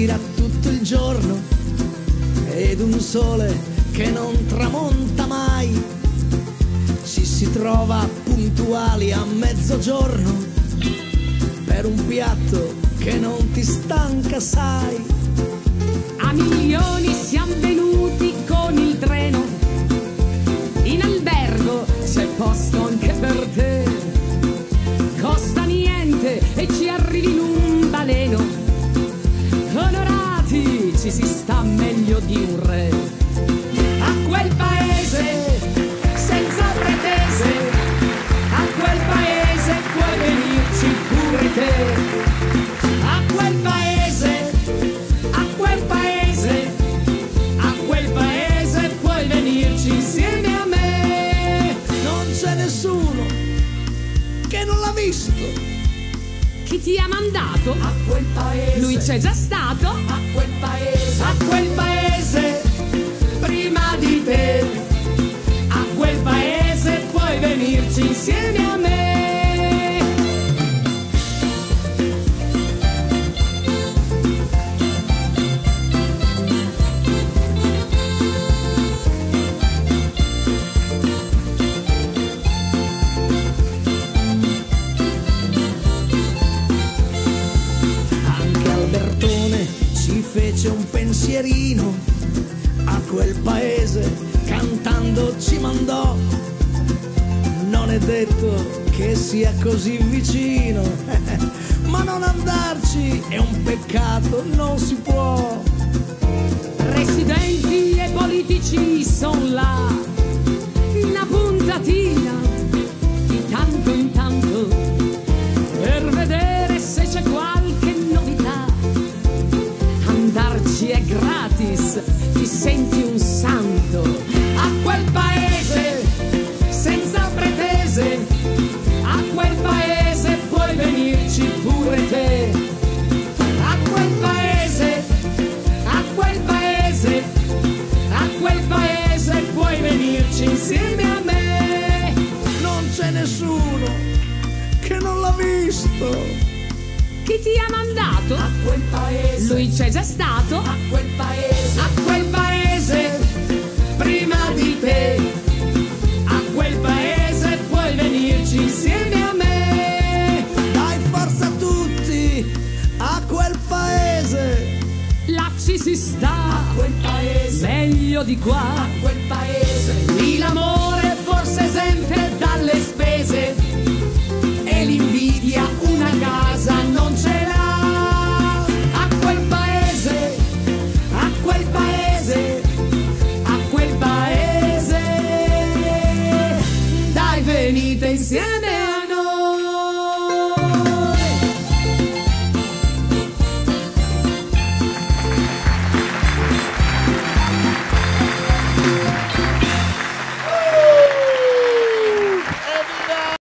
gira tutto il giorno ed un sole che non tramonta mai. Ci si trova puntuali a mezzogiorno per un piatto che non ti stanca, sai. A milioni siamo venuti con il treno, in albergo c'è posto anche per te. Costa niente e ci arrivi in un baleno, onorati ci si sta meglio di un re. A quel paese senza pretese, a quel paese puoi venirci pure te. A quel paese, a quel paese, a quel paese puoi venirci insieme a me. Non c'è nessuno che non l'ha visto. Chi ti ha mandato? A quel paese. Lui c'è già stato? A quel paese. A quel paese prima di te. A quel paese puoi venirci insieme a me. Anche Albertone ci fece un pensierino, a quel paese cantando ci mandò. Non è detto che sia così vicino, ma non andarci è un peccato, non si può. Presidenti e politici son là, una puntatina di tanto in tanto per vedere se c'è qualche novità. Andarci è gratis, ti senti un santo. A quel paese senza pretese, a quel paese puoi venirci pure te. A quel paese, a quel paese, a quel paese puoi venirci insieme a me. Non c'è nessuno che non l'ha visto. Chi ti ha mandato? A quel paese. Lui c'è già stato? A quel paese. A quel paese prima di te. A quel paese puoi venirci insieme a me. Dai forza a tutti, a quel paese. Là ci si sta A quel paese. meglio di qua. A quel paese.